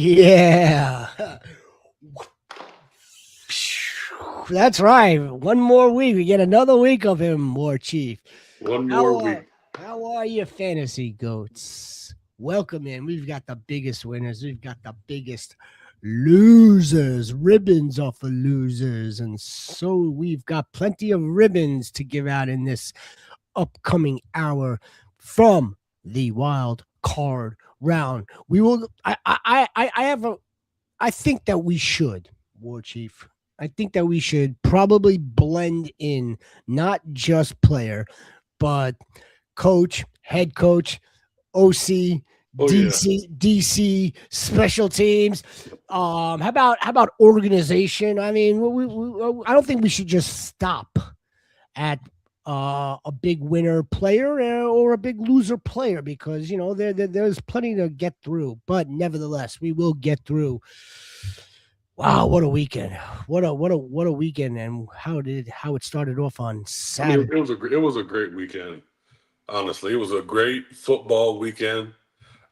Yeah. That's right. One more week. We get another week of him, War Chief. One more How are, week. how are you, fantasy goats? Welcome in. We've got the biggest winners. We've got the biggest losers, ribbons off of losers. And so we've got plenty of ribbons to give out in this upcoming hour from the wild card round. We will I have a I think that we should, War Chief. I think that we should probably blend in not just player, but coach, head coach, OC, Oh yeah. DC, special teams. How about organization? I mean, I don't think we should just stop at a big winner player or a big loser player because there's plenty to get through. But nevertheless, we will get through. Wow, what a weekend! What a weekend! And how it started off on I mean, Saturday. it was a great weekend. Honestly, it was a great football weekend.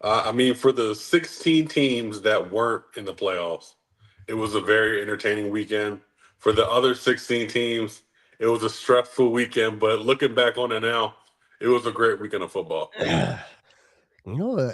I mean, for the 16 teams that weren't in the playoffs, it was a very entertaining weekend. For the other 16 teams, it was a stressful weekend. But looking back on it now, it was a great weekend of football.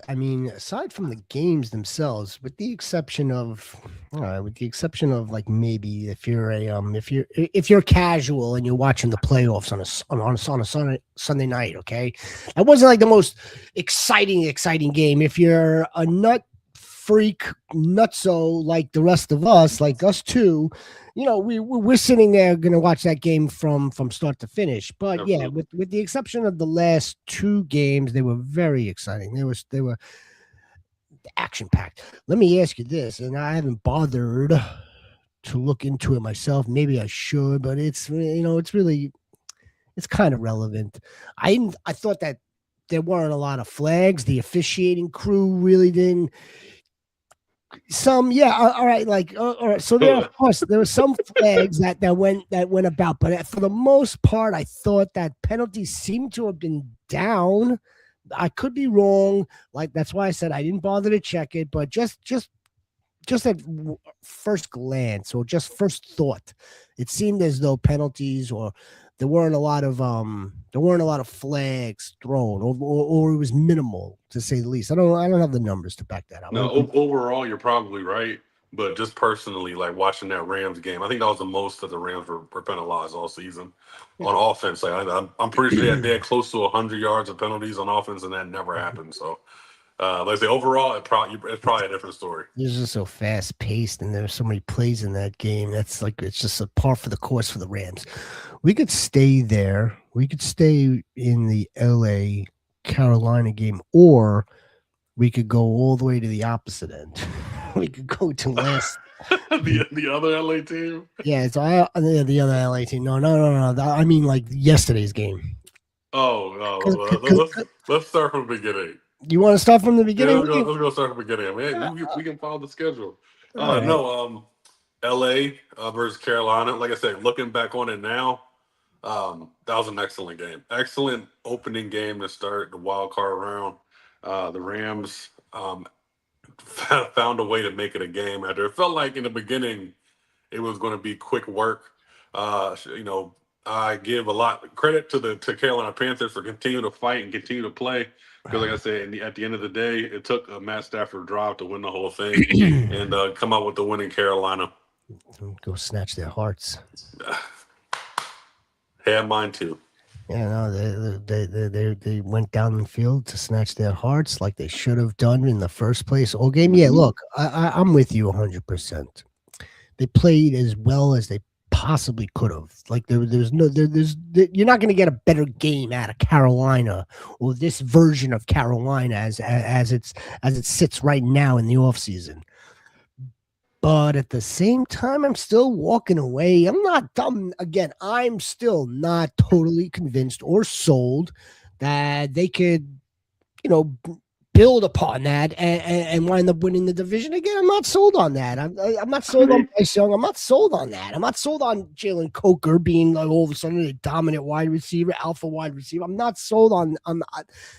I mean, aside from the games themselves, with the exception of like maybe if you're casual and you're watching the playoffs on a Sunday night, okay, that wasn't like the most exciting game. If you're a freak nutso like the rest of us, like us too, we're sitting there gonna watch that game from start to finish. But yeah, Absolutely. with the exception of the last two games, they were very exciting. They were action packed. Let me ask you this, and I haven't bothered to look into it myself. Maybe I should, but it's kind of relevant. I thought that there weren't a lot of flags. The officiating crew really didn't. Some, yeah, all right, like all right. So there, of course, there were some flags that went about, but for the most part, I thought that penalties seemed to have been down. I could be wrong. Like that's why I said I didn't bother to check it, but just at first glance or just first thought, it seemed as though penalties or there weren't a lot of flags thrown or it was minimal to say the least. I don't have the numbers to back that up. No, overall, you're probably right. But just personally, like watching that Rams game, I think that was the most that the Rams were penalized all season on offense. Like I'm pretty sure they had close to 100 yards of penalties on offense, and that never happened. So, like I say, overall, it's probably a different story. It was just so fast paced, and there were so many plays in that game. That's like it's just a par for the course for the Rams. We could stay there. We could stay in the L.A. Carolina game, or we could go all the way to the opposite end. We could go to last. The other LA team. Yeah, so the other LA team. No. I mean, like yesterday's game. Oh, Cause, let's start from the beginning. you want to start from the Yeah, beginning? let's go start from the beginning. I mean, we can follow the schedule. All right. No, LA versus Carolina. Like I said, looking back on it now, that was an excellent game. Excellent opening game to start the wild card round. The Rams found a way to make it a game. After it felt like in the beginning it was going to be quick work. I give a lot of credit to Carolina Panthers for continuing to fight and continue to play. Because, like I said, at the end of the day, it took a Matt Stafford drive to win the whole thing and come out with the win in Carolina. Go snatch their hearts. Had mine too. Yeah, no, they went down the field to snatch their hearts like they should have done in the first place all game. Yeah, look, I'm with you 100%. They played as well as they possibly could have. Like you're not going to get a better game out of Carolina or this version of Carolina as it sits right now in the offseason. But at the same time, I'm still walking away. I'm not dumb. Again, I'm still not totally convinced or sold that they could, you know, build upon that and wind up winning the division again, I'm not sold on that. I'm not sold on Bryce Young. I'm not sold on that. I'm not sold on Jalen Coker being like all of a sudden a dominant wide receiver, alpha wide receiver. I'm not sold on.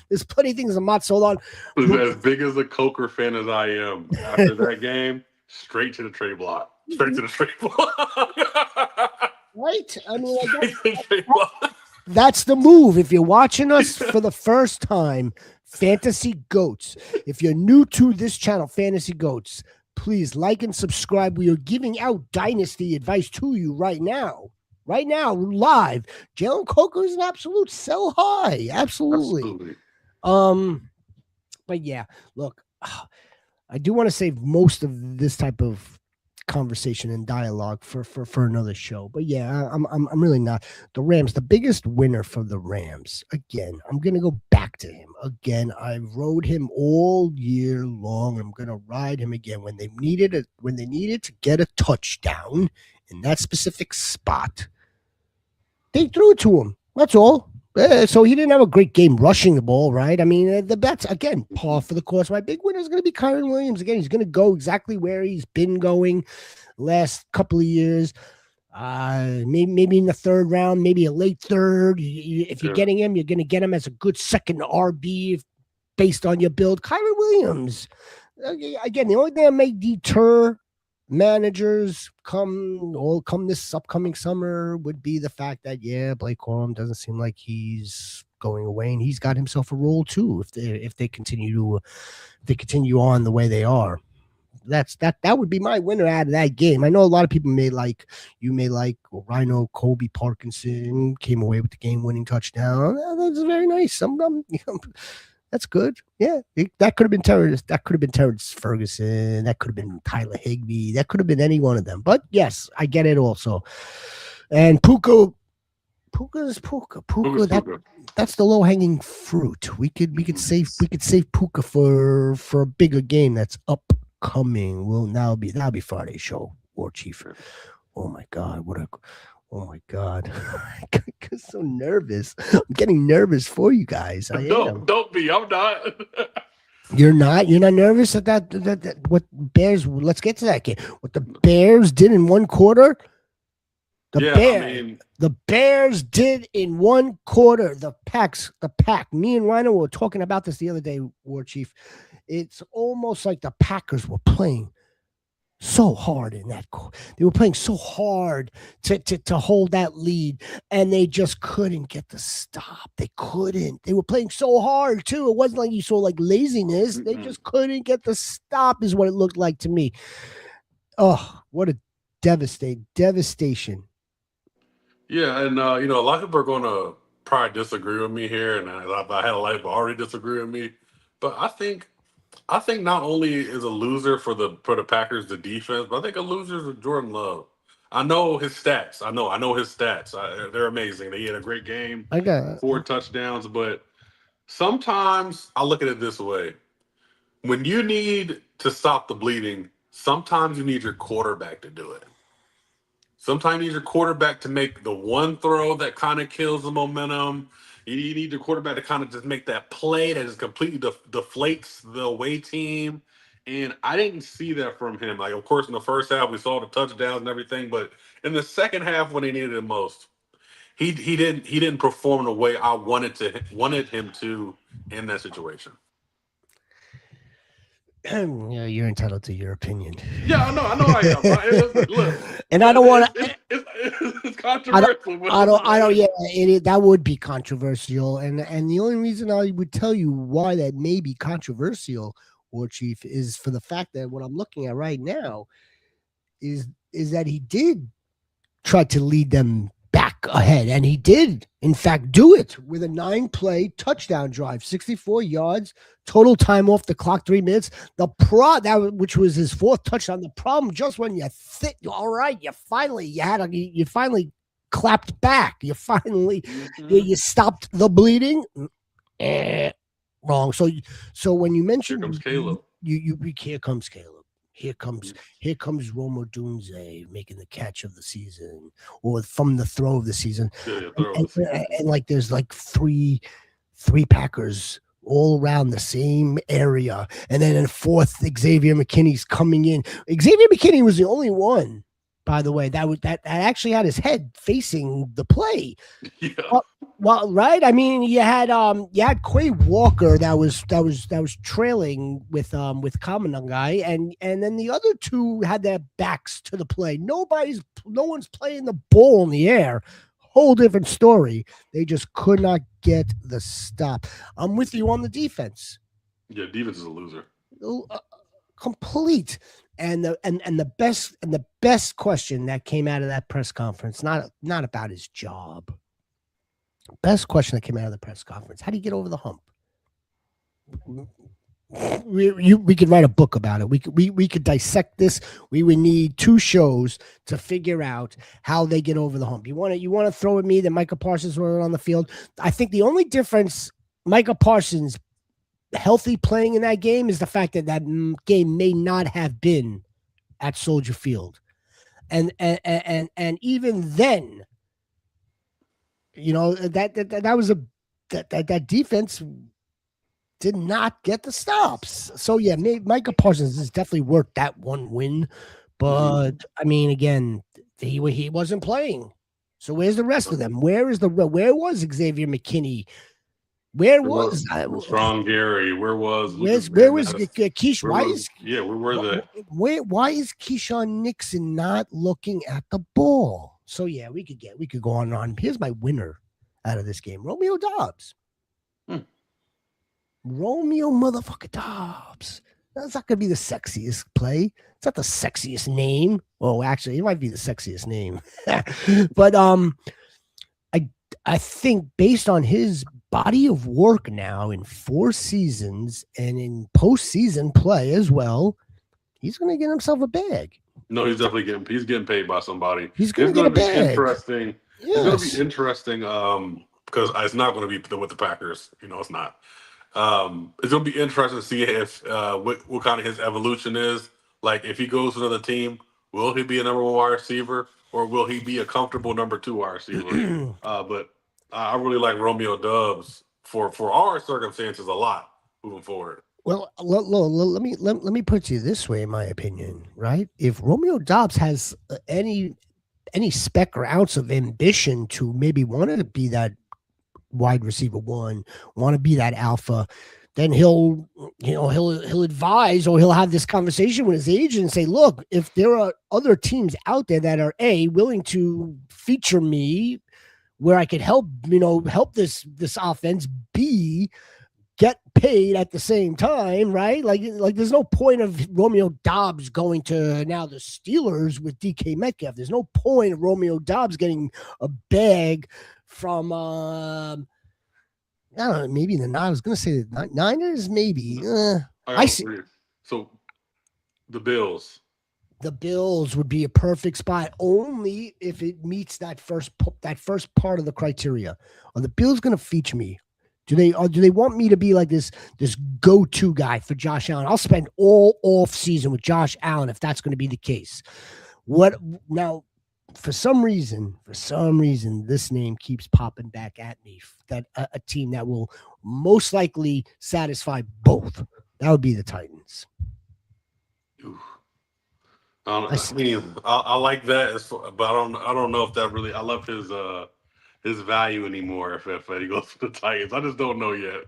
There's plenty of things I'm not sold on. As big as a Coker fan as I am, after that game, straight to the trade block. Straight to the trade block. Right? I mean, that's the move. If you're watching us for the first time, Fantasy Goats. If you're new to this channel, Fantasy Goats, please like and subscribe. We are giving out dynasty advice to you right now. Right now, live. Jalen Coker is an absolute sell high. Absolutely. But yeah, look, I do want to save most of this type of conversation and dialogue for another show. But yeah, I'm really not. The Rams, the biggest winner for the Rams. Again, I'm gonna go back to him. Again, I rode him all year long. I'm gonna ride him again when they needed to get a touchdown in that specific spot. They threw it to him. That's all. So he didn't have a great game rushing the ball, right? I mean, that's, again, par for the course. My big winner is going to be Kyren Williams. Again, he's going to go exactly where he's been going last couple of years. Maybe in the third round, maybe a late third. If you're getting him, you're going to get him as a good second RB based on your build. Kyren Williams. Again, the only thing that may deter managers come this upcoming summer would be the fact that Blake Corum doesn't seem like he's going away, and he's got himself a role too if they continue on the way they are. That would be my winner out of that game. I know a lot of people may like Rhino Kobe Parkinson came away with the game-winning touchdown. That's very nice. That's good. Yeah, that could have been Terrence. That could have been Terrence Ferguson. That could have been Tyler Higbee. That could have been any one of them. But yes, I get it also. And Puka. That's the low hanging fruit. We could save Puka for a bigger game that's upcoming. That'll be Friday's show. War Chief. Oh my God! Oh my God! I'm so nervous. I'm getting nervous for you guys. Don't be. I'm not. You're not. You're not nervous at that. What Bears? Let's get to that game. What the Bears did in one quarter. The Bears did in one quarter. The pack. Me and Rhino were talking about this the other day, War Chief. It's almost like the Packers were playing so hard in that. They were playing so hard to hold that lead, and they just couldn't get the stop. They couldn't. They were playing so hard too. It wasn't like you saw like laziness. They just couldn't get the stop, is what it looked like to me. Oh, what a devastation. Yeah, and a lot of people are going to probably disagree with me here, and I had a lot of people already disagree with me, but I think not only is a loser for the Packers the defense, but I think a loser is Jordan Love. I know his stats. I know his stats. They're amazing. He had a great game. 4 touchdowns, but sometimes I look at it this way: when you need to stop the bleeding, sometimes you need your quarterback to do it. Sometimes you need your quarterback to make the one throw that kind of kills the momentum. You need your quarterback to kind of just make that play that just completely deflates the away team. And I didn't see that from him. Like, of course, in the first half, we saw the touchdowns and everything. But in the second half, when he needed it most, he didn't perform the way I wanted him to in that situation. Yeah, you're entitled to your opinion. Yeah, I know I am. Look, and I don't want to. It's controversial. That would be controversial, and the only reason I would tell you why that may be controversial, War Chief, is for the fact that what I'm looking at right now is that he did try to lead them back ahead, and he did, in fact, do it with a 9-play touchdown drive, 64 yards, total time off the clock, 3 minutes. Which was his 4th touchdown. The problem, just when you think, all right, you finally clapped back. You finally you stopped the bleeding. Wrong. So when you mentioned here comes Caleb, here comes Caleb. Here comes Rome Odunze making the catch of the season, or from the throw of the season. And like there's like three Packers all around the same area. And then in fourth, Xavier McKinney's coming in. Xavier McKinney was the only one, by the way, that actually had his head facing the play. Yeah. Well, right. I mean, you had Quay Walker that was trailing with Commandant guy, and then the other two had their backs to the play. No one's playing the ball in the air. Whole different story. They just could not get the stop. I'm with you on the defense. Yeah, defense is a loser. Complete. And the best question that came out of that press conference, not about his job. Best question that came out of the press conference: how do you get over the hump? We could write a book about it. We could dissect this. We would need 2 shows to figure out how they get over the hump. You want to throw at me that Micah Parsons were on the field? I think the only difference, Micah Parsons healthy playing in that game, is the fact that game may not have been at Soldier Field, and even then, you know, that was that defense did not get the stops. So yeah, Micah Parsons has definitely worked that one win, but I mean, again, he wasn't playing. So where's the rest of them? Where was Xavier McKinney? Where was Strong Gary? Where was Keish? Why is Keyshawn Nixon not looking at the ball? So yeah, we could go on and on. Here's my winner out of this game: Romeo Doubs. Romeo motherfucker Doubs. That's not gonna be the sexiest play. It's not the sexiest name. Oh, actually, it might be the sexiest name. But I think based on his body of work now in 4 seasons and in postseason play as well, he's gonna get himself a bag. No, he's definitely getting paid by somebody. He's gonna get a bag. Interesting. Yes. It's gonna be interesting because it's not gonna be with the Packers. You know, it's not. It's gonna be interesting to see if what kind of his evolution is. Like, if he goes to another team, will he be a number 1 wide receiver, or will he be a comfortable number 2 wide receiver? But I really like Romeo Doubs for our circumstances a lot moving forward. Well, let me put you this way, in my opinion, right? If Romeo Doubs has any speck or ounce of ambition to maybe want to be that wide receiver 1, want to be that alpha, then he'll advise, or he'll have this conversation with his agent and say, look, if there are other teams out there that are willing to feature me where I could help this offense, B, get paid at the same time, right? Like there's no point of Romeo Doubs going to now the Steelers with DK Metcalf. There's no point of Romeo Doubs getting a bag from I don't know, maybe I was gonna say the Niners, maybe. I see. So the Bills. The Bills would be a perfect spot only if it meets that first part of the criteria. Are the Bills going to feature me? Do they want me to be like this go-to guy for Josh Allen? I'll spend all off season with Josh Allen if that's going to be the case. What now? For some reason, this name keeps popping back at me. That a team that will most likely satisfy both. That would be the Titans. Ooh. I like that, but I don't know if that really. I love his value anymore if he goes to the Titans. I just don't know yet.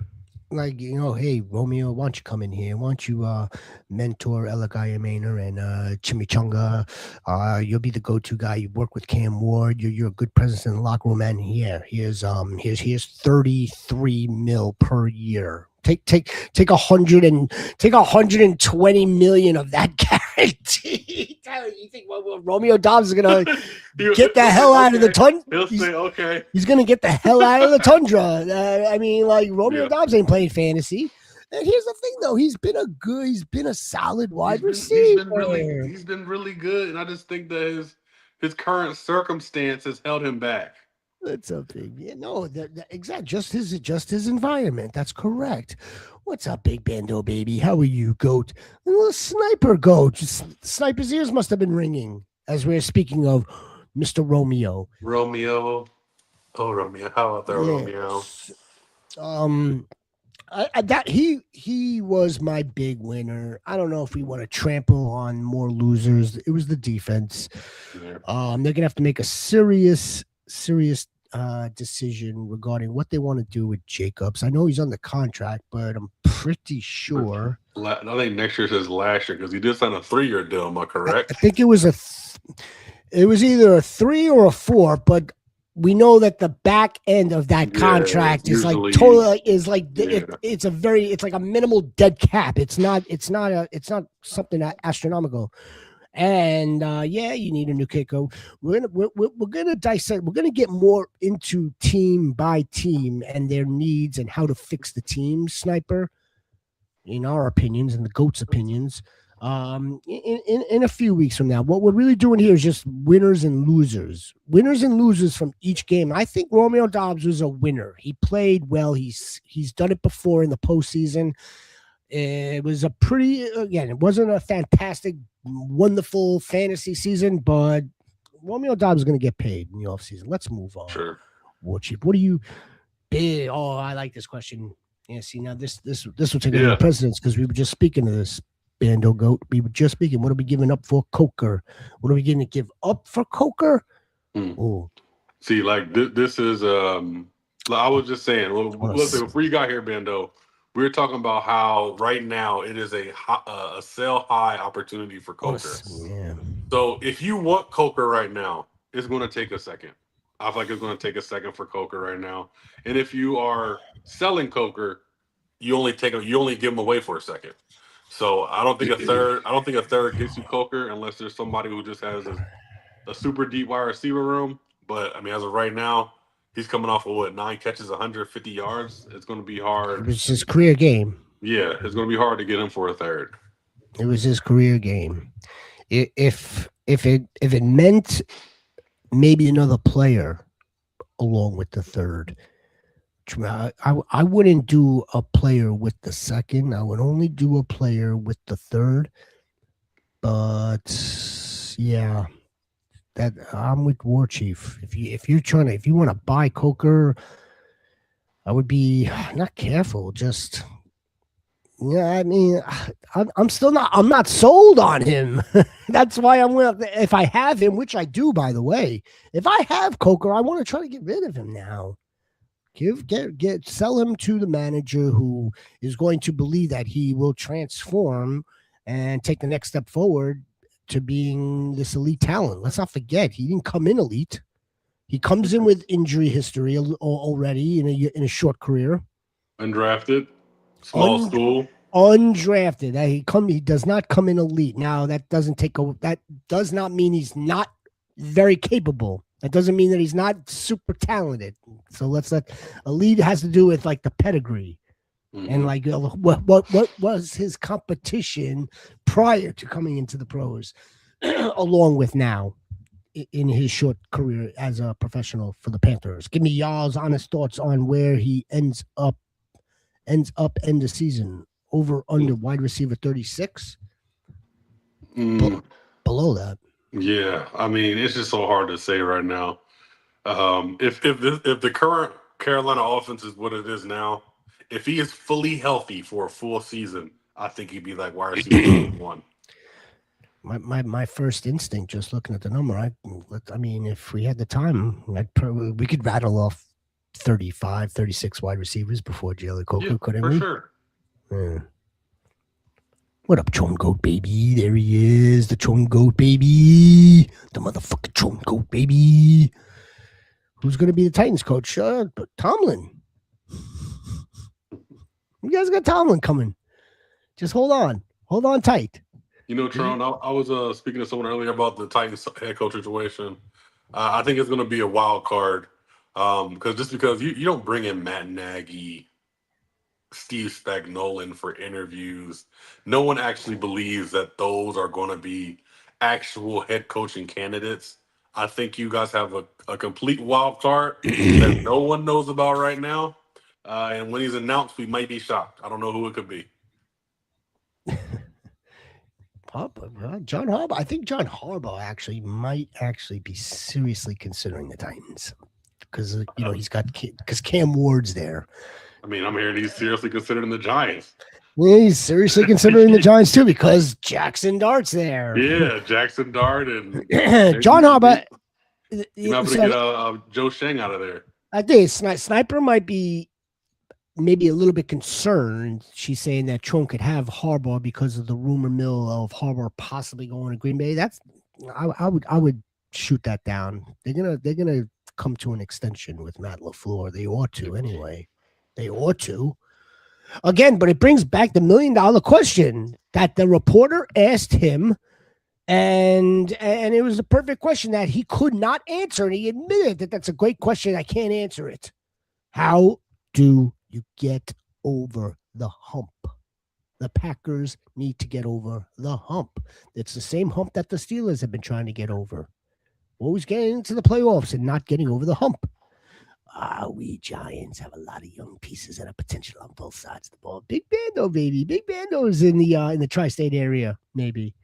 Like, hey, Romeo, why don't you come in here? Why don't you mentor Elikaya Maynor and Chimichanga? You'll be the go-to guy. You work with Cam Ward. You're a good presence in the locker room. And here's 33 mil per year. Take 120 million of that guarantee. You think Romeo Doubs is gonna get the hell out of the tundra? He'll say okay. He's gonna get the hell out of the tundra. I mean, like, Romeo Doubs ain't playing fantasy. And here's the thing, though, he's been a solid wide receiver. He's been really good, and I just think that his current circumstance has held him back. That's up, big. Yeah, no, exact. Just his environment. That's correct. What's up, Big Bando baby? How are you, Goat? A little sniper Goat. Sniper's ears must have been ringing as we're speaking of Mr. Romeo. Romeo. Oh, Romeo. How about that, Romeo? That he was my big winner. I don't know if we want to trample on more losers. It was the defense. Yeah. They're gonna have to make a serious decision regarding what they want to do with Jacobs. I know he's on the contract, but I'm pretty sure. I think next year says last year because he did sign a 3-year deal. Am I correct? I think it was it was either a 3 or a 4, but we know that the back end of that contract is like totally it's like a minimal dead cap. It's not something astronomical. And yeah, you need a new kicker. We're gonna dissect. We're gonna get more into team by team and their needs and how to fix the team. Sniper, in our opinions and the goats' opinions. In a few weeks from now, what we're really doing here is just winners and losers from each game. I think Romeo Dobbs was a winner. He played well. He's done it before in the postseason. It was it wasn't a fantastic, wonderful fantasy season, but Romeo Dobbs is going to get paid in the offseason. Let's move on. Sure. War Chief, what do you bid? Oh, I like this question. Yeah, see, now this will take over the precedence because we were just speaking of this. Bando Goat. We were just speaking. What are we giving up for Coker? What are we going to give up for Coker? Oh, see, like this is. I was just saying. Well, listen, before you got here, Bando, we were talking about how right now it is a sell high opportunity for Coker. Yeah. So if you want Coker right now, it's going to take a second. I feel like it's going to take a second for Coker right now. And if you are selling Coker, you only give him away for a second. So I don't think a third gets you Coker unless there's somebody who just has a super deep wide receiver room. But I mean, as of right now, he's coming off of 9 catches, 150 yards. It's going to be hard. It was his career game. Yeah, it's going to be hard to get him for a third. It was his career game. If it meant maybe another player along with the third. I wouldn't do a player with the second. I would only do a player with the third. But yeah, that I'm with War Chief. If you want to buy Coker, I would be not careful. Just I mean, I'm not sold on him. That's why if I have him, which I do, by the way, if I have Coker, I want to try to get rid of him now. Sell him to the manager who is going to believe that he will transform and take the next step forward to being this elite talent. Let's not forget, he didn't come in elite. He comes in with injury history already in a short career. Undrafted, small school. Undrafted. He does not come in elite. Now that does not mean he's not very capable. That doesn't mean that he's not super talented. So elite has to do with like the pedigree and like what was his competition prior to coming into the pros, along with now in his short career as a professional for the Panthers. Give me y'all's honest thoughts on where he ends up end of season. Over under wide receiver 36. Below that. Yeah, I mean, it's just so hard to say right now. If the current Carolina offense is what it is now, if he is fully healthy for a full season, I think he'd be like wide receiver 1. My first instinct, just looking at the number, I mean, if we had the time, we could rattle off 35, 36 wide receivers before Jalen Coker, couldn't we? For sure. Yeah. What up, Chone Goat baby? There he is, the Chone Goat baby, the motherfucking Chone Goat baby. Who's gonna be the Titans coach? Tomlin. You guys got Tomlin coming. Just hold on tight. You know, Tron, I was speaking to someone earlier about the Titans head coach situation. I think it's gonna be a wild card because you don't bring in Matt Nagy, Steve Spagnuolo for interviews. No one actually believes that those are going to be actual head coaching candidates. I think you guys have a complete wild card that no one knows about right now. And when he's announced, we might be shocked. I don't know who it could be. John Harbaugh. I think John Harbaugh might be seriously considering the Titans because he's got Cam Ward's there. I mean, I'm hearing he's seriously considering the Giants. Well, he's seriously considering the Giants too because Jackson Dart's there. Yeah, Jackson Dart and John Harbaugh. You might be able to get Joe Sheng out of there. I think Sniper might be maybe a little bit concerned. She's saying that Trump could have Harbaugh because of the rumor mill of Harbaugh possibly going to Green Bay. That's I would shoot that down. They're gonna come to an extension with Matt LaFleur. They ought to anyway. They ought to. Again, but it brings back the $1 million question that the reporter asked him, and it was a perfect question that he could not answer, and he admitted that that's a great question. I can't answer it. How do you get over the hump? The Packers need to get over the hump. It's the same hump that the Steelers have been trying to get over. Always getting into the playoffs and not getting over the hump. We Giants have a lot of young pieces and a potential on both sides of the ball. Big Bando, baby. Big Bando's in the tri-state area, maybe.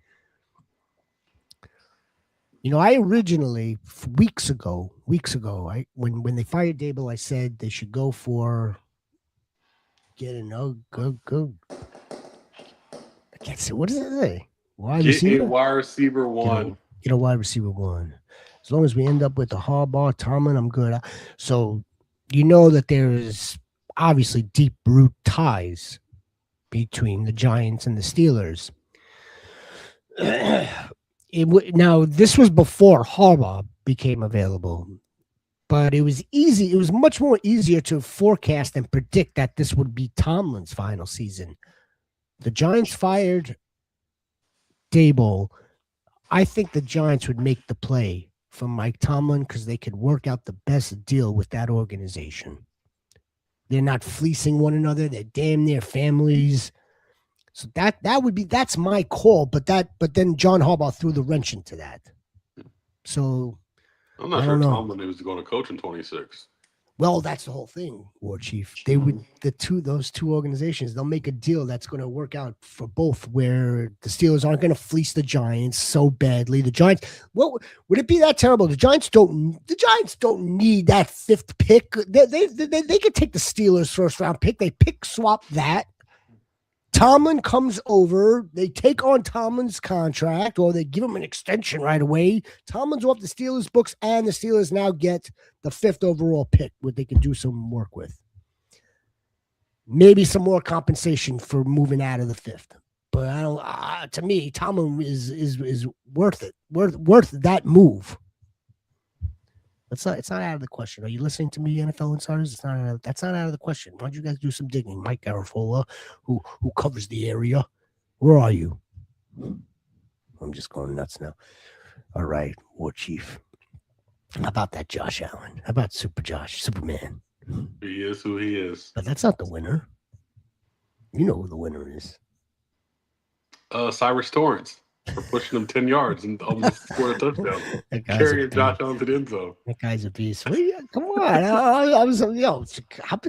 You know, I originally, weeks ago, when they fired Dable, I said they should go for go. I can't say, what does it say? Wide receiver one. Get a wide receiver one. As long as we end up with the Harbaugh, Tomlin, I'm good. So you know that there is obviously deep root ties between the Giants and the Steelers. Now, this was before Harbaugh became available, but it was easy. It was much more easier to forecast and predict that this would be Tomlin's final season. The Giants fired Dable. I think the Giants would make the play from Mike Tomlin because they could work out the best deal with that organization. They're not fleecing one another. They're damn near families. So that's my call. But then John Harbaugh threw the wrench into that. So I'm not sure Tomlin was going to coach in 26. Well, that's the whole thing, War Chief. They would those two organizations, they'll make a deal that's going to work out for both, where the Steelers aren't going to fleece the Giants so badly. The Giants, well, would it be that terrible? The Giants don't need that fifth pick. They could take the Steelers' first round pick. They pick swap that. Tomlin comes over. They take on Tomlin's contract, or they give him an extension right away. Tomlin's off the Steelers' books, and the Steelers now get the 5th overall pick, what they can do some work with. Maybe some more compensation for moving out of the 5th. But I don't. To me, Tomlin is worth it. Worth that move. It's not out of the question. Are you listening to me, NFL Insiders? That's not out of the question. Why don't you guys do some digging? Mike Garafola, who covers the area. Where are you? I'm just going nuts now. All right, War Chief. How about that Josh Allen? How about Superman? He is who he is. But that's not the winner. You know who the winner is. Cyrus Torrance. For pushing him 10 yards and almost scored a touchdown. Carrying Josh Allen to the end zone. That guy's a beast. Come on. I was,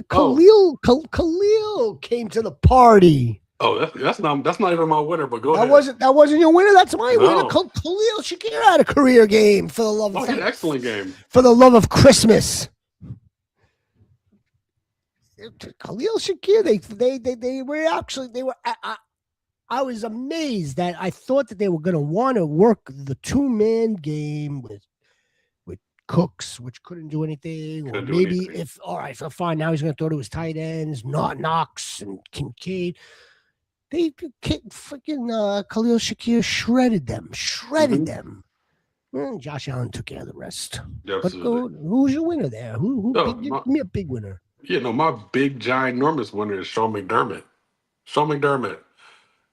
Khalil came to the party. Oh, that's not even my winner, but go ahead. That wasn't your winner. That's my winner. Khalil Shakir had a career game for the love of an excellent game. For the love of Christmas. Khalil Shakir, they were I was amazed that I thought that they were going to want to work the 2-man game with Cooks, which couldn't do anything. Or maybe so fine, now he's going to throw to his tight ends, Knox and Kincaid. They freaking Khalil Shakir shredded them. And Josh Allen took care of the rest. Absolutely. But who's your winner there? Give me a big winner. Yeah, no, my big, ginormous winner is Sean McDermott.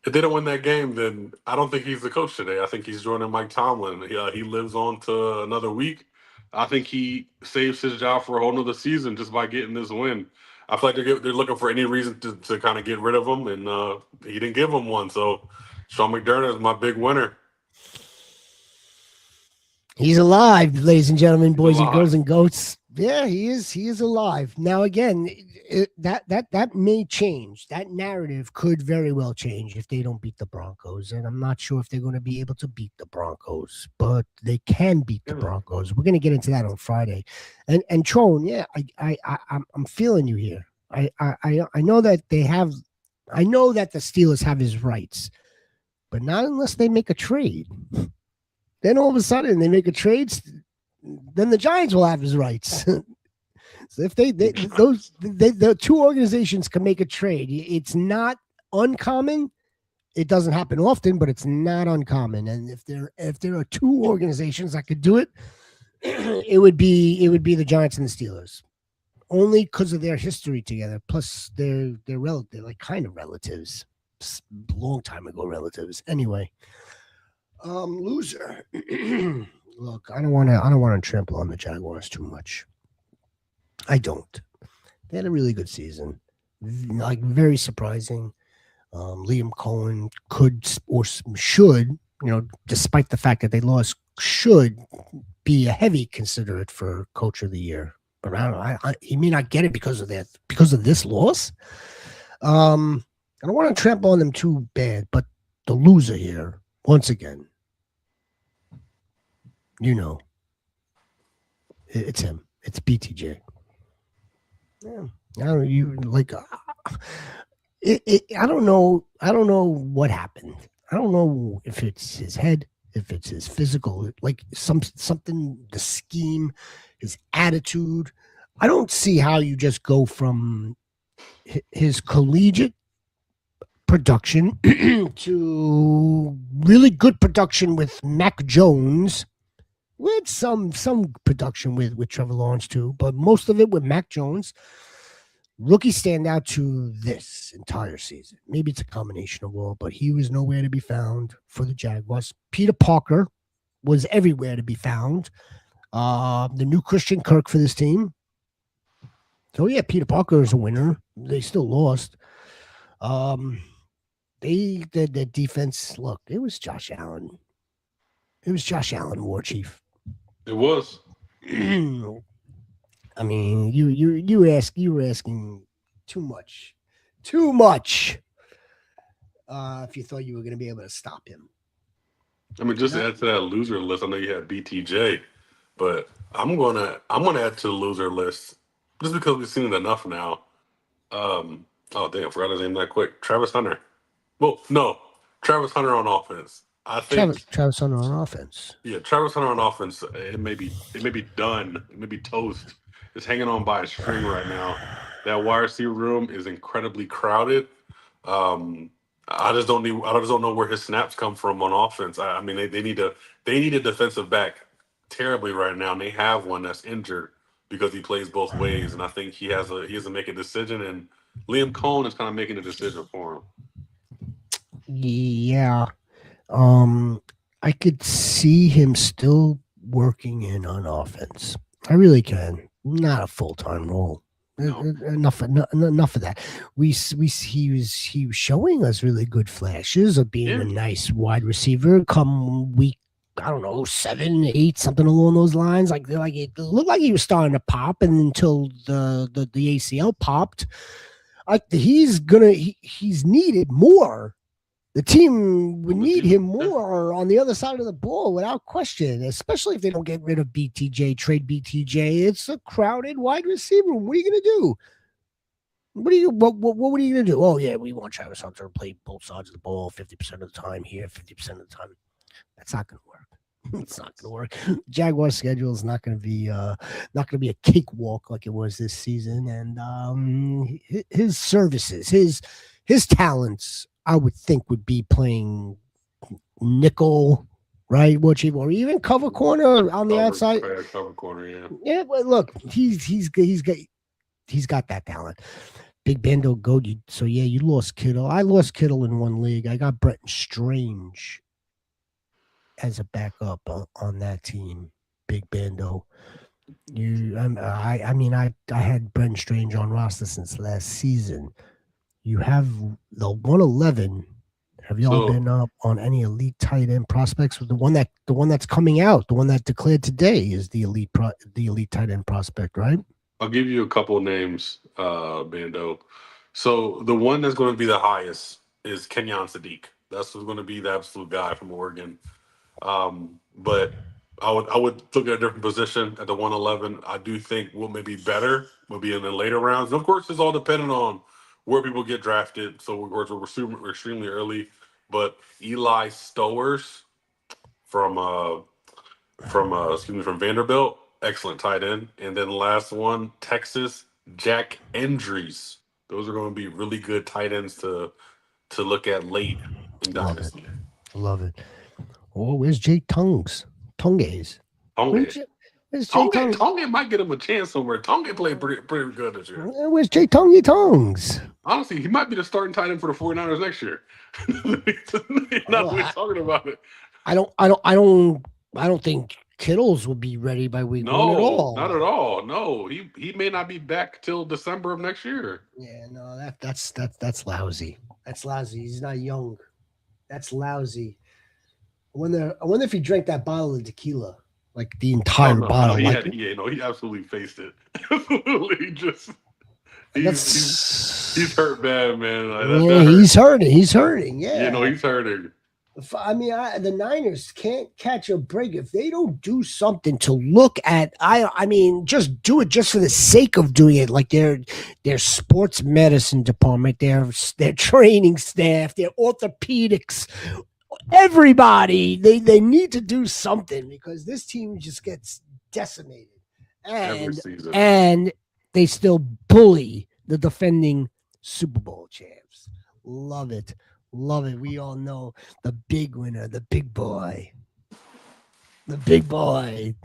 If they don't win that game, then I don't think he's the coach today. I think he's joining Mike Tomlin. He lives on to another week. I think he saves his job for a whole nother season just by getting this win. I feel like they're looking for any reason to kind of get rid of him, and he didn't give them one. So Sean McDermott is my big winner. He's alive, ladies and gentlemen, boys and girls and goats. Yeah, he is. He is alive. Now, again, that may change. That narrative could very well change if they don't beat the Broncos. And I'm not sure if they're going to be able to beat the Broncos, but they can beat the Broncos. We're going to get into that on Friday. And Tron, yeah, I'm feeling you here. I know that they have. I know that the Steelers have his rights, but not unless they make a trade. Then all of a sudden they make a trade, then the Giants will have his rights. So if the two organizations can make a trade, it's not uncommon. It doesn't happen often, but it's not uncommon. And if there are two organizations that could do it, it would be the Giants and the Steelers, only because of their history together. Plus, they're like kind of relatives, long time ago relatives. Anyway, loser. Look, I don't want to trample on the Jaguars too much. I don't. They had a really good season, like very surprising. Liam Cohen could or should, despite the fact that they lost, should be a heavy considerate for Coach of the Year. But I don't know. He may not get it because of this loss. I don't want to trample on them too bad, but the loser here, once again, it's him. It's BTJ. Yeah, I don't. You like. I don't know. I don't know what happened. I don't know if it's his head, if it's his physical, like something, the scheme, his attitude. I don't see how you just go from his collegiate production to really good production with Mac Jones, with some production with Trevor Lawrence too, but most of it with Mac Jones. Rookie standout to this entire season. Maybe it's a combination of all, but he was nowhere to be found for the Jaguars. Peter Parker was everywhere to be found. The new Christian Kirk for this team. So yeah, Peter Parker is a winner. They still lost. The defense. Look, it was Josh Allen. It was Josh Allen, War Chief. It was. I mean, you were asking too much. If you thought you were going to be able to stop him. I mean, just to add to that loser list. I know you had BTJ, but I'm gonna add to the loser list just because we've seen it enough now. Oh damn, I forgot his name that quick. Travis Hunter. Well, no, Travis Hunter on offense. I think Travis Hunter on offense. Yeah, Travis Hunter on offense. It may be done. It may be toast. It's hanging on by a string right now. That wide receiver room is incredibly crowded. I just don't know where his snaps come from on offense. I mean, they need a defensive back terribly right now, and they have one that's injured because he plays both ways. And I think he has to make a decision, and Liam Cohen is kind of making a decision for him. Yeah, I could see him still working in on offense. I really can. Not a full-time role. No. Enough of that. He was showing us really good flashes of being a nice wide receiver. Come week, I don't know, 7, 8, something along those lines. Like it looked like he was starting to pop, and until the ACL popped, he's needed more. The team would need him more on the other side of the ball without question, especially if they don't get rid of BTJ, trade BTJ. It's a crowded wide receiver. What are you going to do? What are you going to do? Oh, yeah, we want Travis Hunter to play both sides of the ball 50% of the time here, 50% of the time. That's not going to work. It's not going to work. Jaguars' schedule is not going to be a cakewalk like it was this season, and his services, his talents, I would think, would be playing nickel, right? Or even cover corner on the outside. Cover corner, yeah. Yeah, but look, he's got that talent. Big Bando goat. So yeah, you lost Kittle. I lost Kittle in one league. I got Bretton Strange as a backup on that team. Big Bando. I had Bretton Strange on roster since last season. You have the 111. Have y'all been up on any elite tight end prospects? The one that's coming out, the one that declared today, is the elite tight end prospect, right? I'll give you a couple of names, Bando. So the one that's going to be the highest is Kenyon Sadiq. That's who's going to be the absolute guy from Oregon. But I would look at a different position at the 111. I do think what may be better will be in the later rounds. And of course, it's all dependent on where people get drafted. So we're extremely early. But Eli Stowers from from Vanderbilt, excellent tight end. And then the last one, Texas, Jack Andrews. Those are going to be really good tight ends to look at late in Love it. Dynasty. Love it. Oh, where's Jay Tongues? Tongues. Tonga. Where's Jay Tongues? Tonga might get him a chance somewhere. Tonga played pretty good this year. Where's Jay Tongues? Honestly, he might be the starting tight end for the 49ers next year. Not really talking about it. I don't think Kittles will be ready by week 1 at all. Not at all. No, he may not be back till December of next year. Yeah, no, that's lousy. That's lousy. He's not young. That's lousy. I wonder if he drank that bottle of tequila, like the entire bottle. He absolutely faced it. He's hurt bad, man. He's hurting. Yeah, he's hurting. I mean, the Niners can't catch a break if they don't do something to look at. I mean, just do it just for the sake of doing it. Like their sports medicine department, their training staff, their orthopedics, everybody. They need to do something because this team just gets decimated, and they still bully the defending Super Bowl champs. Love it. Love it. We all know the big winner, the big boy. The 1.07,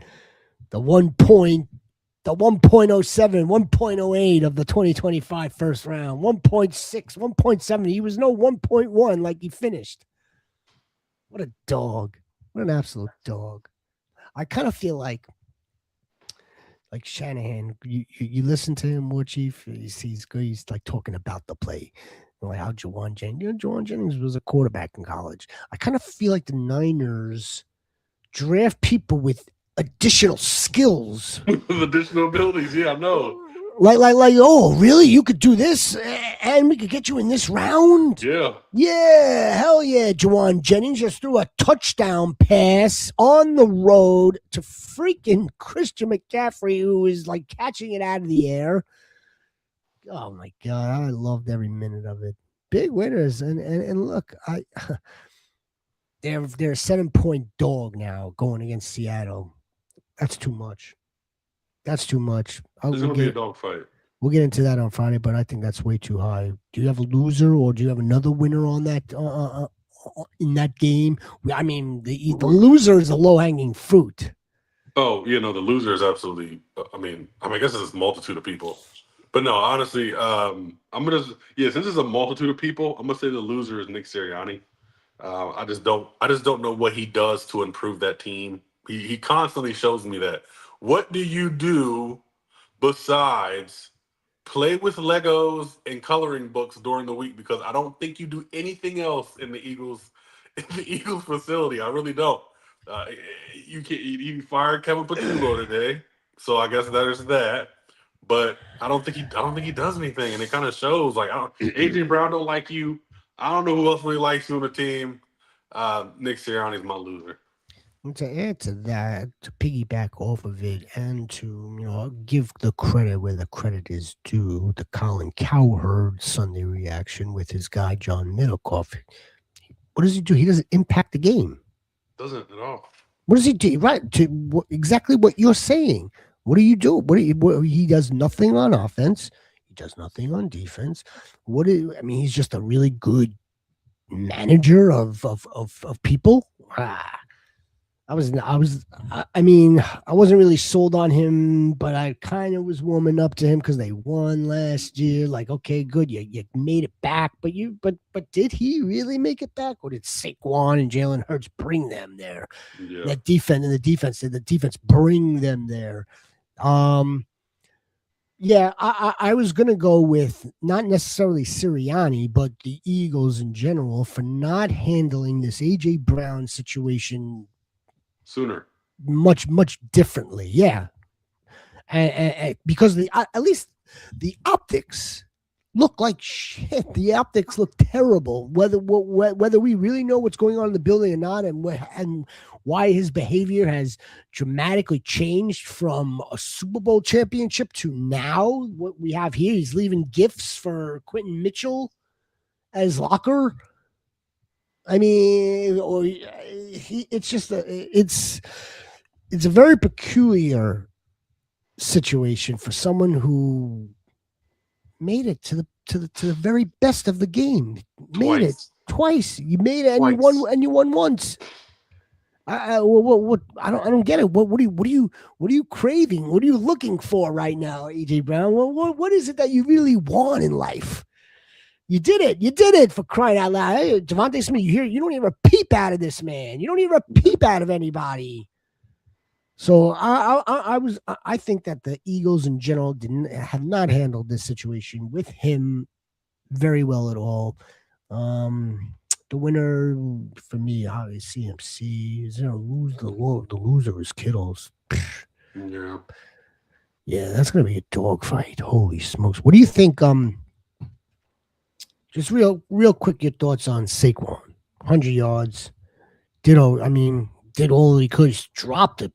1.08 of the 2025 first round, 1.6, 1.7. He was no 1.1 like he finished. What a dog. What an absolute dog. I kind of feel like Shanahan, you listen to him more, Chief. He's good. He's like talking about the play. Like how Juwan Jennings was a quarterback in college. I kind of feel like the Niners draft people with additional skills. Additional abilities, yeah, I know. Like, oh, really? You could do this, and we could get you in this round? Yeah, hell yeah. Juwan Jennings just threw a touchdown pass on the road to freaking Christian McCaffrey, who is like catching it out of the air. Oh my God, I loved every minute of it. Big winners, and look, they're a 7-point dog now going against Seattle. That's too much. It's gonna be a dog fight. We'll get into that on Friday, but I think that's way too high. Do you have a loser, or do you have another winner on that in that game? I mean, the loser is a low-hanging fruit. Oh, the loser is absolutely. I guess it's a multitude of people. But no, honestly, since it's a multitude of people, I'm gonna say the loser is Nick Sirianni. I just don't know what he does to improve that team. He constantly shows me that. What do you do besides play with Legos and coloring books during the week? Because I don't think you do anything else in the Eagles facility. I really don't. You fired Kevin Patullo today, so I guess that is that. But I don't think he does anything, and it kind of shows. Like Adrian Brown don't like you. I don't know who else really likes you on the team. Nick Sirianni is my loser. And to add to that, to piggyback off of it, and to give the credit where the credit is due, the Colin Cowherd Sunday reaction with his guy John Middlecoff. What does he do? He doesn't impact the game. Doesn't at all. What does he do? Right, exactly what you're saying. What do you do? He does nothing on offense. He does nothing on defense. He's just a really good manager of people. I wasn't really sold on him, but I kind of was warming up to him because they won last year. Like, okay, good, you made it back, but did he really make it back, or did Saquon and Jalen Hurts bring them there? Yeah. Did the defense bring them there? I was gonna go with not necessarily Sirianni, but the Eagles in general for not handling this AJ Brown situation sooner, much differently. Yeah, and because at least the optics look like shit. The optics look terrible. Whether we really know what's going on in the building or not, and why his behavior has dramatically changed from a Super Bowl championship to now, what we have here, he's leaving gifts for Quentin Mitchell as locker. I mean, or it's just it's a very peculiar situation for someone who made it to the very best of the game. Made it twice. You made it, and you won once. I don't get it. What are you craving? What are you looking for right now, AJ Brown? What is it that you really want in life? You did it. You did it, for crying out loud. Hey, Devontae Smith, you don't hear a peep out of this man. You don't hear a peep out of anybody. So I think that the Eagles in general have not handled this situation with him very well at all. The winner for me, is CMC. Is there the loser is Kittles. Yeah, that's gonna be a dogfight. Holy smokes! What do you think? Just real quick, your thoughts on Saquon. 100 yards. Did all he could. Just dropped a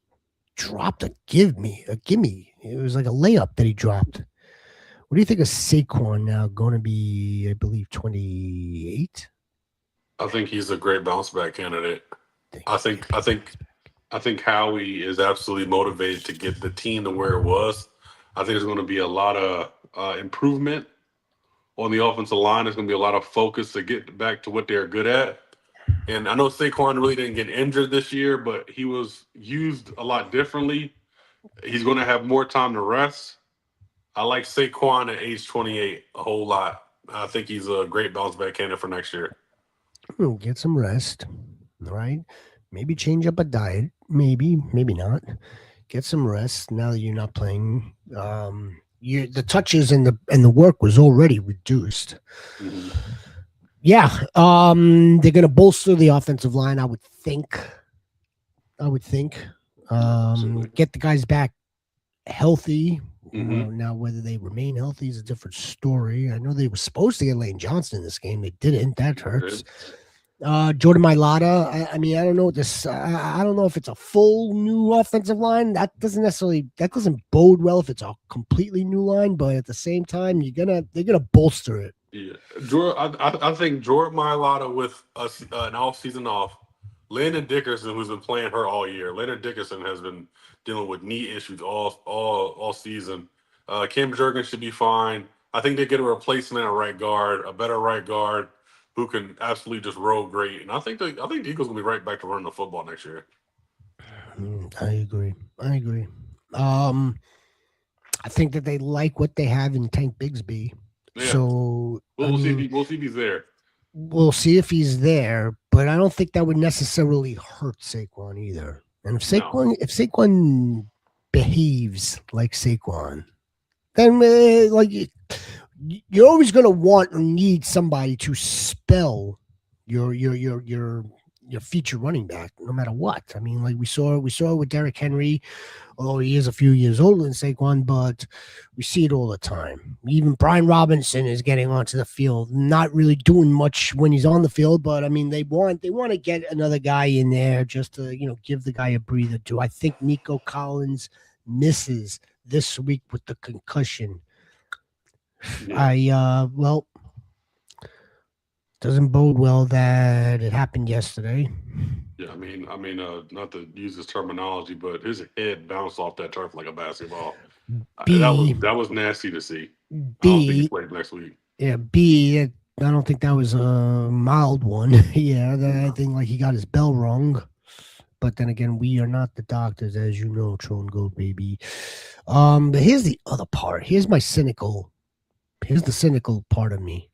gimme. It was like a layup that he dropped. What do you think of Saquon now? Going to be, I believe, 28. I think he's a great bounce back candidate. I think Howie is absolutely motivated to get the team to where it was. I think there's going to be a lot of improvement on the offensive line. There's going to be a lot of focus to get back to what they're good at. And I know Saquon really didn't get injured this year, but he was used a lot differently. He's going to have more time to rest. I like Saquon at age 28 a whole lot. I think he's a great bounce back candidate for next year. Get some rest, right? Maybe change up a diet. Maybe not. Get some rest now that you're not playing. The touches and the work was already reduced. Mm-hmm. Yeah, they're going to bolster the offensive line, I would think. Get the guys back healthy. Mm-hmm. Now, whether they remain healthy is a different story. I know they were supposed to get Lane Johnson in this game. They didn't. That hurts. Jordan Mailata. I don't know this. I don't know if it's a full new offensive line. That doesn't bode well if it's a completely new line. But at the same time, they're gonna bolster it. Yeah, I think Jordan Mailata with an off-season off. Landon Dickerson, who's been playing her all year. Landon Dickerson has been dealing with knee issues all season. Cam Jurgens should be fine. I think they get a replacement at right guard, a better right guard who can absolutely just roll great. And I think the Eagles will be right back to running the football next year. I agree. I think that they like what they have in Tank Bigsby. Yeah. So we'll see if he's there. We'll see if he's there, but I don't think that would necessarily hurt Saquon either. And if Saquon behaves like Saquon, then you're always going to want or need somebody to spell your feature running back, no matter what. I mean, like we saw with Derrick Henry, although he is a few years older than Saquon, but we see it all the time. Even Brian Robinson is getting onto the field, not really doing much when he's on the field, but I mean, they want to get another guy in there just to give the guy a breather. Do I think Nico Collins misses this week with the concussion? Yeah. Doesn't bode well that it happened yesterday. Yeah, I mean, not to use this terminology, but his head bounced off that turf like a basketball. That was nasty to see. I don't think he plays next week. Yeah, I don't think that was a mild one. Yeah, I think like he got his bell rung. But then again, we are not the doctors, as you know, Tron Goat baby. But here's the other part. Here's the cynical part of me.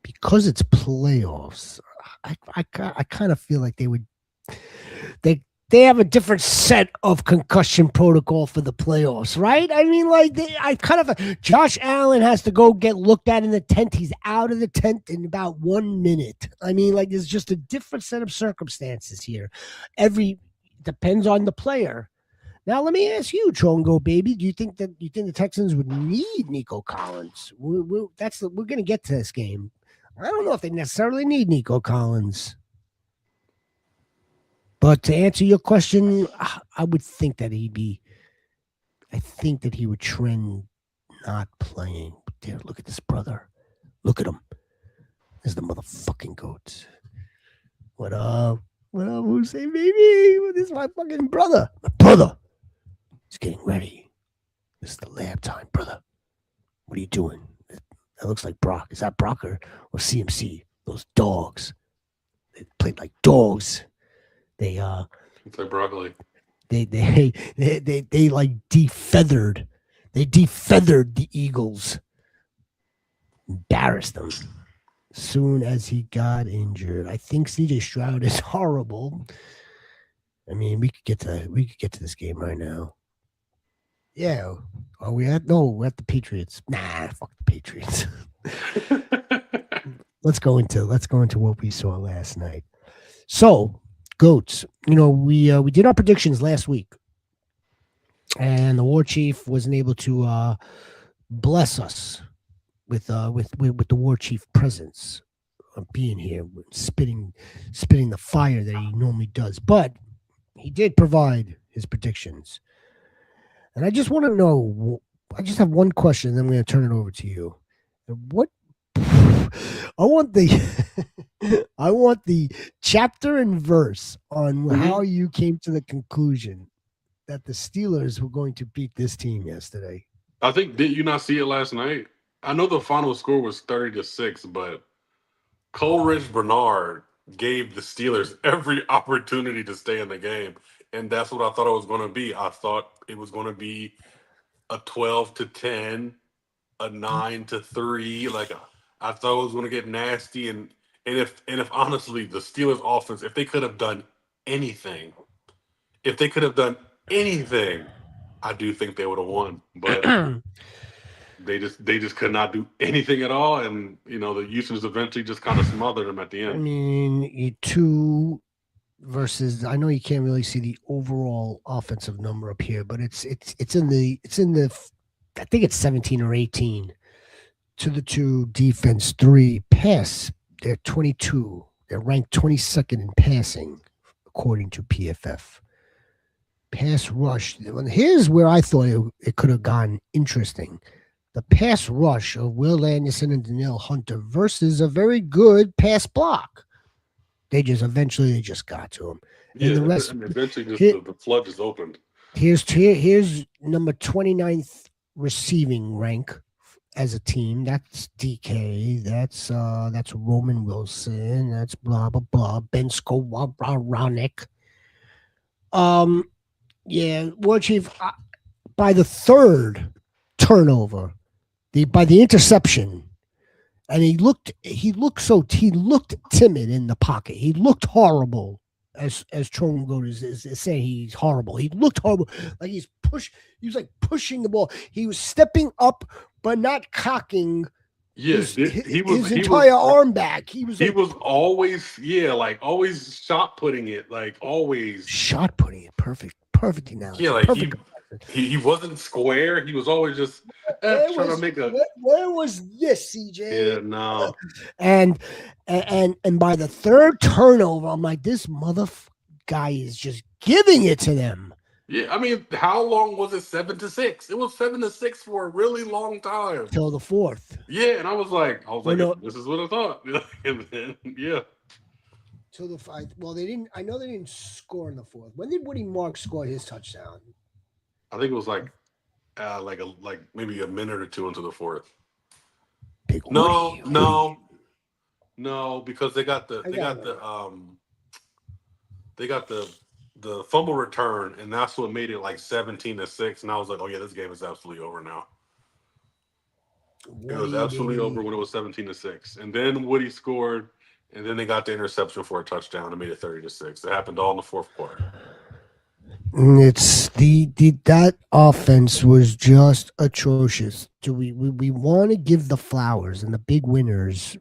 Because it's playoffs, I kind of feel like they have a different set of concussion protocol for the playoffs, right? I mean, like Josh Allen has to go get looked at in the tent. He's out of the tent in about 1 minute. I mean, like there's just a different set of circumstances here. Depends on the player. Now let me ask you, Chongo baby, do you think the Texans would need Nico Collins? We're going to get to this game. I don't know if they necessarily need Nico Collins. But to answer your question, I would think that I think that he would trend not playing. There, look at this brother. Look at him. This is the motherfucking goat. What up? What up, Hussein, baby? This is my fucking brother. My brother. He's getting ready. This is the lab time, brother. What are you doing? That looks like Brock. Is that Brock or CMC? Those dogs. They played like dogs. They It's like broccoli. They like defeathered. They defeathered the Eagles. Embarrassed them. Soon as he got injured. I think CJ Stroud is horrible. I mean, we could get to this game right now. Yeah. Are we at? No, we're at the Patriots. Nah, fuck the Patriots. Let's go into what we saw last night. So, Goats, we did our predictions last week, and the War Chief wasn't able to bless us with the War Chief presence of being here, spitting the fire that he normally does. But he did provide his predictions, and I just want to know. I just have one question, then I'm going to turn it over to you. What I want the chapter and verse on how you came to the conclusion that the Steelers were going to beat this team yesterday. I think, did you not see it last night? I know the final score was 30-6, but Coleridge Bernard gave the Steelers every opportunity to stay in the game, and that's what I thought it was going to be. I thought it was going to be a 12-10, a 9-3. Like I thought it was going to get nasty, and if honestly the Steelers offense, if they could have done anything, I do think they would have won. But they just could not do anything at all, and the Houston's eventually just kind of smothered them at the end. I mean, 2 versus. I know you can't really see the overall offensive number up here, but it's in the. I think it's 17 or 18 to the 2 defense 3 pass. They're 22. They're ranked 22nd in passing, according to PFF. Pass rush. Here's where I thought it could have gone interesting. The pass rush of Will Anderson and Danielle Hunter versus a very good pass block. They just got to him. Yeah, and the rest eventually the flood just opened. Here's number 29th receiving rank as a team. That's DK. That's Roman Wilson. That's blah blah blah. Ben Skowronek. Yeah, War Chief. By the 3rd turnover, by the interception, and he looked timid in the pocket. He looked horrible, as Trongo is saying he's horrible. He looked horrible, like he was like pushing the ball. He was stepping up, but not cocking. Yeah, his entire arm back. He was always always shot putting it, like always shot putting it. Perfect analogy. Yeah, like he wasn't square. He was always just trying to make a. Where was this, CJ? Yeah, no. And by the 3rd turnover, I'm like, this guy is just giving it to them. Yeah, I mean, how long was it? 7-6. It was 7-6 for a really long time till the 4th. Yeah, and I was like, this is what I thought. And then, yeah. Till the 5th. Well, they didn't. I know they didn't score in the 4th. When did Woody Mark score his touchdown? I think it was like maybe a minute or 2 into the 4th. Big No, because they got the fumble return, and that's what made it like 17-6. And I was like, oh yeah, this game is absolutely over now. It was absolutely over when it was 17-6. And then Woody scored, and then they got the interception for a touchdown and made it 30-6. It happened all in the 4th quarter. It's that offense was just atrocious. Do we want to give the flowers, and the big winners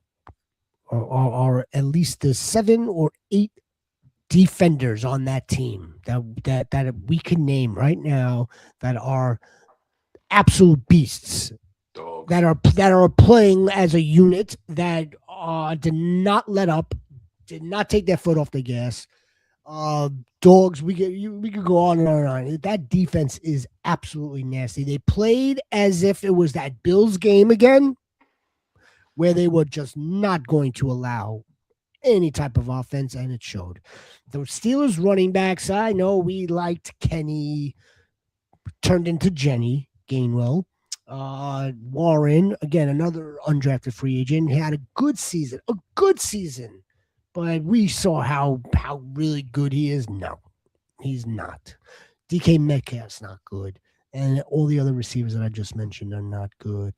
are at least the 7 or 8 defenders on that team that we can name right now that are absolute beasts Dogs. that are playing as a unit that did not let up, did not take their foot off the gas. Dogs. We could go on and on and on. That defense is absolutely nasty. They played as if it was that Bills game again, where they were just not going to allow any type of offense, and it showed. The Steelers running backs, I know we liked Kenny, turned into Jenny Gainwell. Warren, again, another undrafted free agent, he had a good season, but we saw how really good he is. No, he's not. DK Metcalf's not good. And all the other receivers that I just mentioned are not good.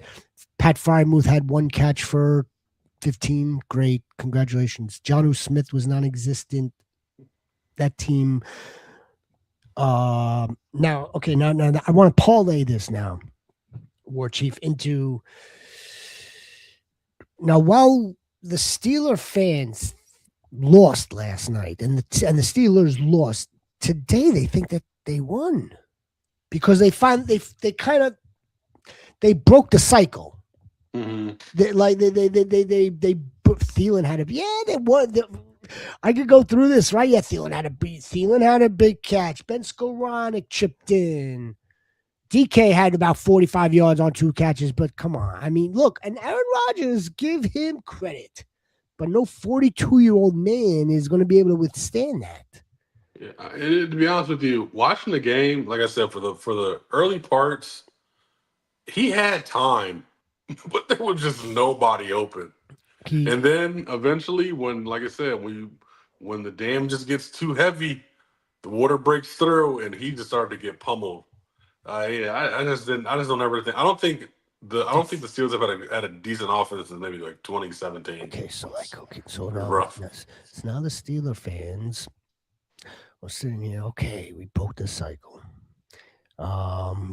Pat Frymuth had one catch for 15. Great. Congratulations. Jonnu Smith was non-existent. That team. Now I want to parlay this now, War Chief, into now while the Steeler fans lost last night and the Steelers lost today, they think that they won because they broke the cycle. Mm-hmm. Thielen had they won. I could go through this, right? Yeah, Thielen had a big catch. Ben Skoranek chipped in. DK had about 45 yards on 2 catches, but come on. I mean, look, and Aaron Rodgers, give him credit, but no 42-year-old man is going to be able to withstand that. Yeah, and to be honest with you, watching the game, like I said, for the early parts, he had time, but there was just nobody open. And then eventually, when, like I said, when the dam just gets too heavy, the water breaks through, and he just started to get pummeled. I just don't ever think. I don't think the Steelers have had a decent offense since maybe like 2017. So now the Steeler fans are sitting here. Okay, we broke the cycle.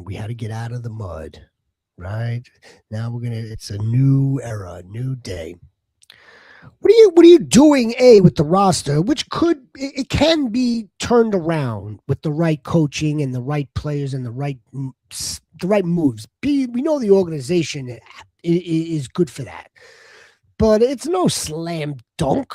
We had to get out of the mud, right? Now it's a new era, a new day. What are you doing, with the roster, which it can be turned around with the right coaching and the right players and the right moves. We know the organization is good for that, but it's no slam dunk.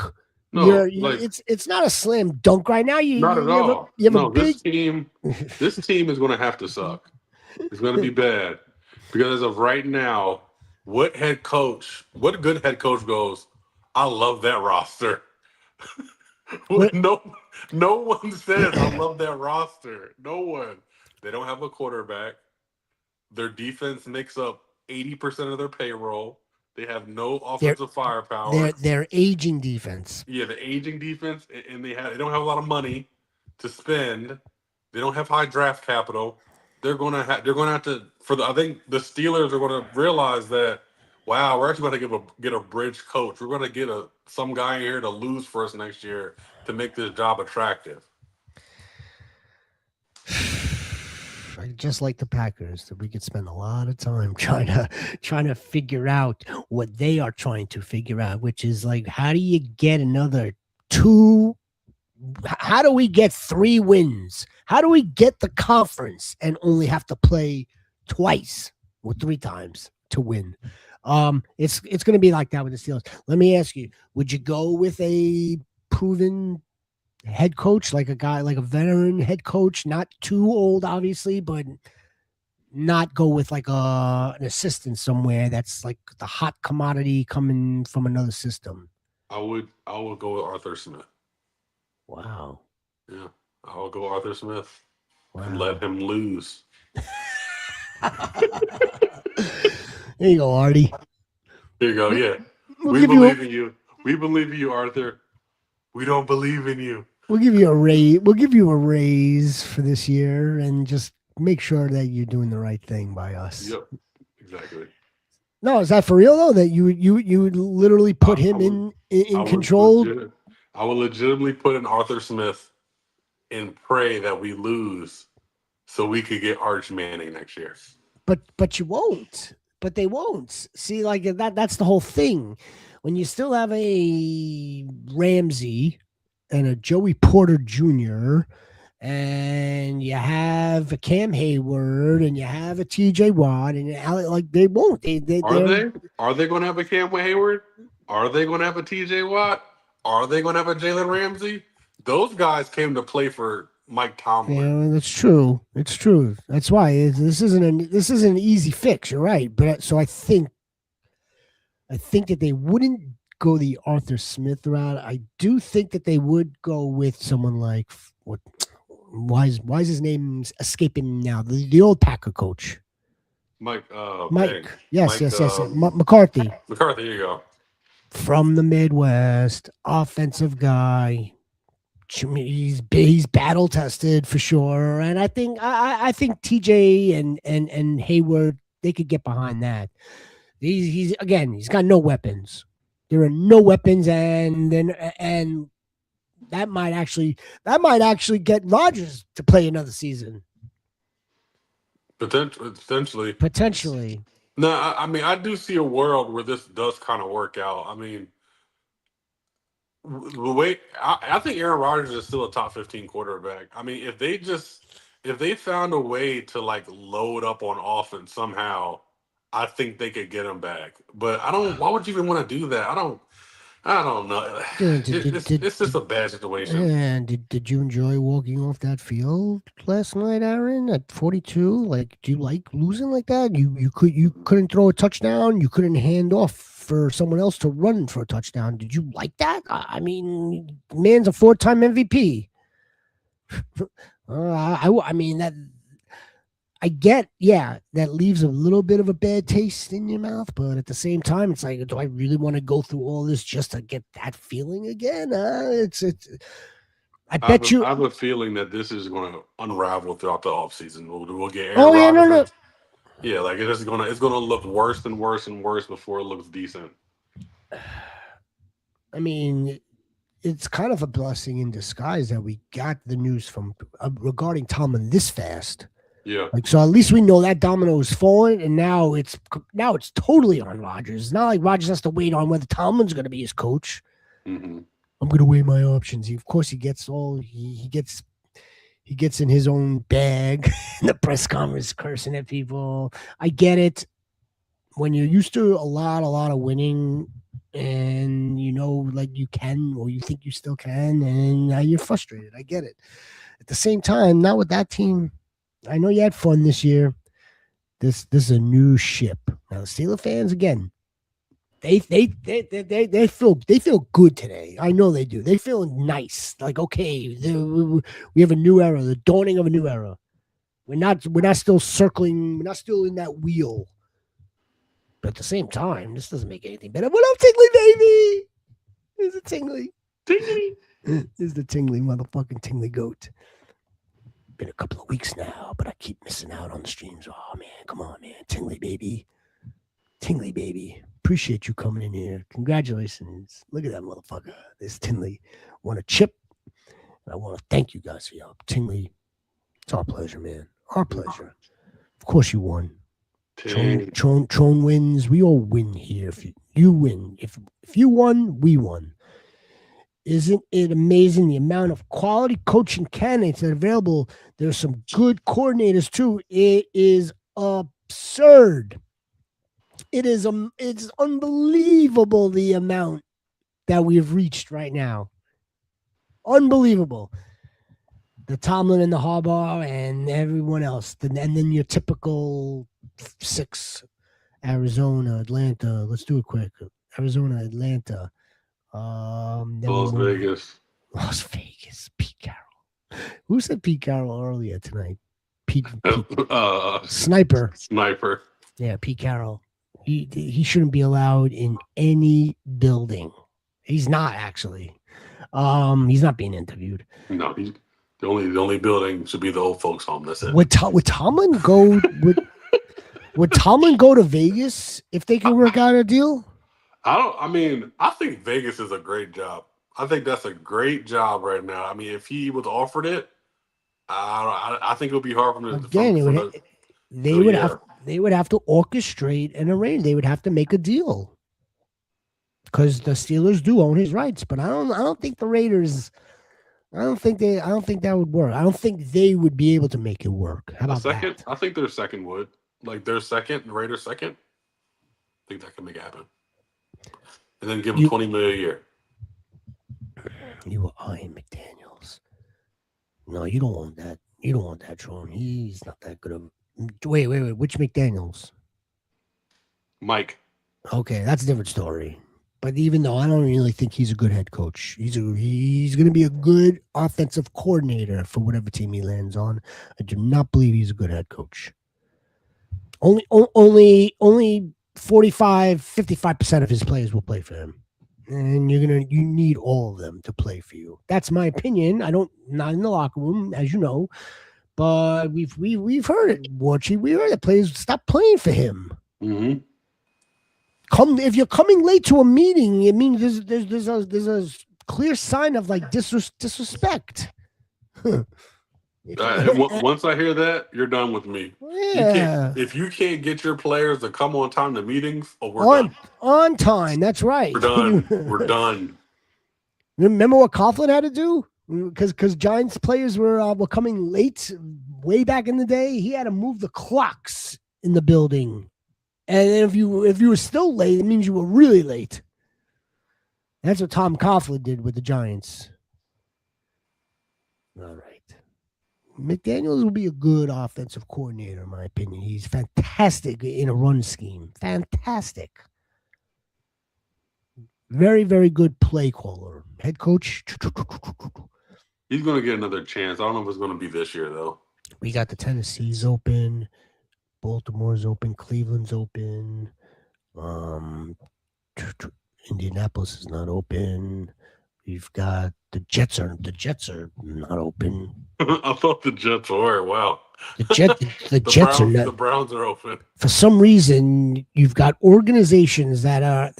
No, it's not a slam dunk right now. Not at all. This team is going to have to suck. It's going to be bad because as of right now, what good head coach goes, I love that roster. No one says I love that roster. No one. They don't have a quarterback. Their defense makes up 80% of their payroll. They have no offensive firepower. Their aging defense. Yeah, the aging defense, and they don't have a lot of money to spend. They don't have high draft capital. They're going to have to. I think the Steelers are going to realize that. Wow, we're actually going to get a bridge coach. We're going to get some guy here to lose for us next year to make this job attractive. Just like the Packers, that we could spend a lot of time trying to figure out what they are trying to figure out, which is like, how do you get another 2? How do we get 3 wins? How do we get the conference and only have to play twice or 3 times to win? It's going to be like that with the Steelers. Let me ask you, would you go with a proven head coach, like a veteran head coach, not too old, obviously, but not go with like an assistant somewhere that's like the hot commodity coming from another system? I would go with Arthur Smith. Wow. Yeah, I would go Arthur Smith. Wow. And let him lose. There you go, Artie. There you go. Yeah, we believe in you. We believe in you, Arthur. We don't believe in you. We'll give you a raise. We'll give you a raise for this year, and just make sure that you're doing the right thing by us. Yep, exactly. No, is that for real though? That you would literally put him in control? I would legitimately put in Arthur Smith and pray that we lose, so we could get Arch Manning next year. But you won't. But they won't. See, like that's the whole thing. When you still have a Ramsey and a Joey Porter Jr., and you have a Cam Hayward, and you have a TJ Watt, and like they won't. Are they going to have a Cam Hayward? Are they going to have a TJ Watt? Are they going to have a Jalen Ramsey? Those guys came to play for Mike Tomlin. Yeah, that's true. It's true. That's why this isn't an easy fix. You're right, but so I think that they wouldn't go the Arthur Smith route. I do think that they would go with someone like what? Why is his name escaping now? The old Packer coach, Mike. Mike. Yes. McCarthy. McCarthy. Here you go. From the Midwest, offensive guy. He's battle tested for sure, and I think TJ and Hayward, they could get behind that. He's got no weapons. There are no weapons, and that might actually get Rodgers to play another season. Potentially. No, I mean, I do see a world where this does kind of work out. I mean, I think Aaron Rodgers is still a top 15 quarterback. I mean, if they found a way to like load up on offense somehow, I think they could get him back. But why would you even want to do that? I don't know. It's just a bad situation. And did you enjoy walking off that field last night, Aaron, at 42? Like, do you like losing like that? You couldn't throw a touchdown. You couldn't hand off for someone else to run for a touchdown. Did you like that? I mean, man's a 4-time MVP. I mean that. I get, that leaves a little bit of a bad taste in your mouth, but at the same time, it's like, do I really want to go through all this just to get that feeling again? I have a feeling that this is going to unravel throughout the offseason. We'll get Aaron Rodgers. No. Yeah, like it's gonna look worse and worse and worse before it looks decent. I mean, it's kind of a blessing in disguise that we got the news from regarding Tomlin this fast. Yeah. Like, so at least we know that domino is falling, and now it's totally on Rodgers. It's not like Rodgers has to wait on whether Tomlin's going to be his coach. Mm-hmm. I'm going to weigh my options. He gets in his own bag in the press conference, cursing at people. I get it. When you're used to a lot of winning, and like you can, or you think you still can, and now you're frustrated. I get it. At the same time, not with that team. I know you had fun this year. This is a new ship. Now the Steelers fans, again, they feel good today. I know they do. They feel nice. Like, okay, we have a new era, the dawning of a new era. We're not still circling. We're not still in that wheel. But at the same time, this doesn't make anything better. What up, Tingly baby? Is it Tingly? Tingly is the Tingly motherfucking Tingly goat. Been a couple of weeks now, but I keep missing out on the streams. Oh man, come on, man. Tingly baby. Appreciate you coming in here. Congratulations. Look at that motherfucker. This Tingly won a chip. And I want to thank you guys for your help. Tingly, it's our pleasure, man. Our pleasure. Of course you won. Tron wins. We all win here. If you win. If you won, we won. Isn't it amazing the amount of quality coaching candidates that are available? There's some good coordinators too. It is absurd. It's unbelievable the amount that we've reached right now. Unbelievable. The Tomlin and the Harbaugh and everyone else. And then your typical 6, Arizona, Atlanta. Let's do it quick. Arizona, Atlanta. Las Vegas, Pete Carroll. Who said Pete Carroll earlier tonight? Pete Sniper. Yeah, Pete Carroll. He shouldn't be allowed in any building. He's not actually. He's not being interviewed. No, he's the only building should be the old folks' home. That's it. Would Tomlin go? Would Tomlin go to Vegas if they can work out a deal? I think Vegas is a great job. I think that's a great job right now. I mean, if he was offered it, I think it would be hard for him. Again, they would have to orchestrate and arrange. They would have to make a deal because the Steelers do own his rights. But I don't think the Raiders I don't think that would work. I don't think they would be able to make it work. How A about second, that? I think their second would. Like their second, the Raiders' second. I think that can make it happen. And then give them You $20 million a year. you were eyeing McDaniels. No, you don't want that. You don't want that, Sean. He's not that good of. Wait. Which McDaniels? Mike. Okay, that's a different story. But even though I don't really think he's a good head coach, he's going to be a good offensive coordinator for whatever team he lands on. I do not believe he's a good head coach. Only 55% of his players will play for him. And you need all of them to play for you. That's my opinion. Not in the locker room, as you know, but we've heard it, Warchie. We heard that players stop playing for him. Mm-hmm. If you're coming late to a meeting, it means there's a clear sign of like disrespect. Once I hear that, you're done with me. Yeah. If you can't get your players to come on time to meetings, we're done. On time. That's right. We're done. We're done. Remember what Coughlin had to do? Because Giants players were coming late way back in the day. He had to move the clocks in the building, and if you were still late, it means you were really late. That's what Tom Coughlin did with the Giants. All right. McDaniels will be a good offensive coordinator, in my opinion. He's fantastic in a run scheme. Fantastic. Very, very good play caller. Head coach. He's going to get another chance. I don't know if it's going to be this year, though. We got the Tennessee's open. Baltimore's open. Cleveland's open. Indianapolis is not open. We've got the Jets are not open. I thought the Jets were. Wow. The Jets are not. The Browns are open. For some reason, you've got organizations that are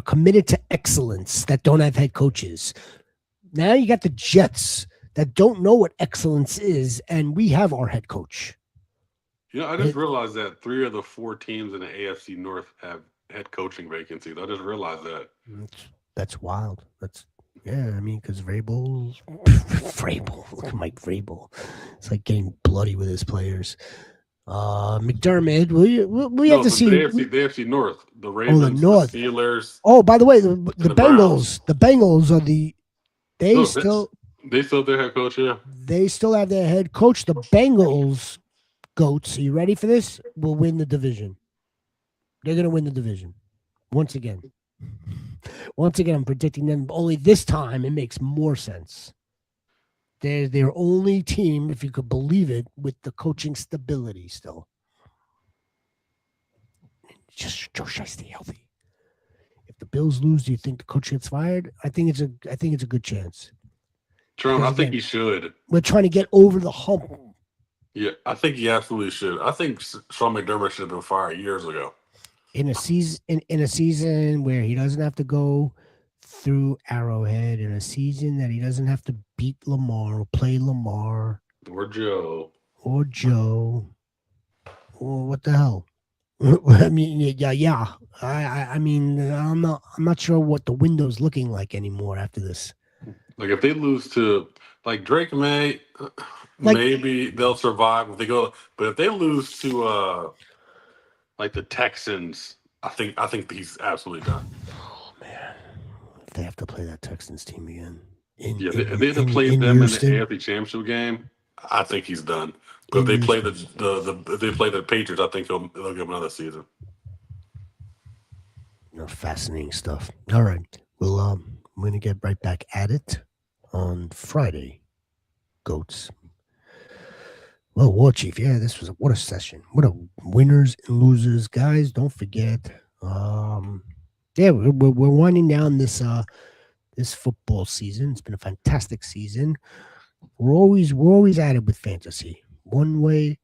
committed to excellence that don't have head coaches. Now you got the Jets that don't know what excellence is, and we have our head coach. I just realized that 3 of the 4 teams in the AFC North have head coaching vacancies. I just realized that. That's wild. Because Vrabel, look at Mike Vrabel. It's like getting bloody with his players. McDermott, we have to see. The AFC North, the Ravens, the Steelers. Oh, by the way, the Bengals. The Bengals are they still have their head coach, yeah. They still have their head coach. The Bengals, Goats, are you ready for this? Will win the division. They're going to win the division once again. Once again, I'm predicting them. Only this time, it makes more sense. They're their only team, if you could believe it, with the coaching stability still. Just Joe Shiesty healthy. If the Bills lose, do you think the coach gets fired? I think it's a good chance. Trump, I think he should. We're trying to get over the hump. Yeah, I think he absolutely should. I think Sean McDermott should have been fired years ago. In a season where he doesn't have to go through Arrowhead, in a season that he doesn't have to beat Lamar or play Lamar or Joe or what the hell? I mean, yeah. I mean, I'm not sure what the window's looking like anymore after this. Like if they lose to Drake May, maybe they'll survive if they go. But if they lose to the Texans, I think he's absolutely done. Oh man, if they have to play that Texans team again, if they have to play them in the AFC Championship game, I think he's done. But if they play the Patriots, I think they'll give him another season. Fascinating stuff. All right, well, I'm going to get right back at it on Friday. Goats. Well, War Chief, what a session. What a winners and losers. Guys, don't forget. We're winding down this football season. It's been a fantastic season. We're always at it with fantasy, one way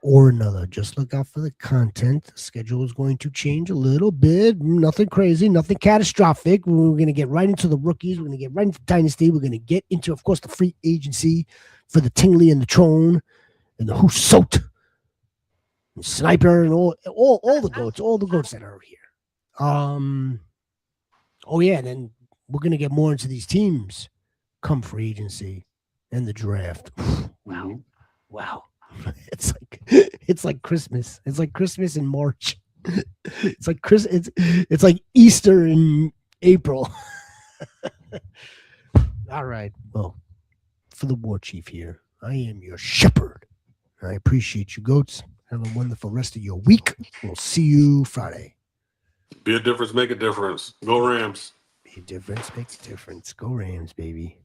or another. Just look out for the content. The schedule is going to change a little bit. Nothing crazy, nothing catastrophic. We're going to get right into the rookies. We're going to get right into Dynasty. We're going to get into, of course, the free agency for the Tingley and the Trone and the Husot and Sniper and all the goats that are here. And then we're going to get more into these teams come free agency. and the draft. Wow. Mhm. Wow. It's like Christmas. It's like Christmas in March. It's like it's like Easter in April. All right. Well, for the war chief here, I am your shepherd. I appreciate you, goats. Have a wonderful rest of your week. We'll see you Friday. Be a difference, make a difference. Go Rams. Be a difference, make a difference. Go Rams, baby.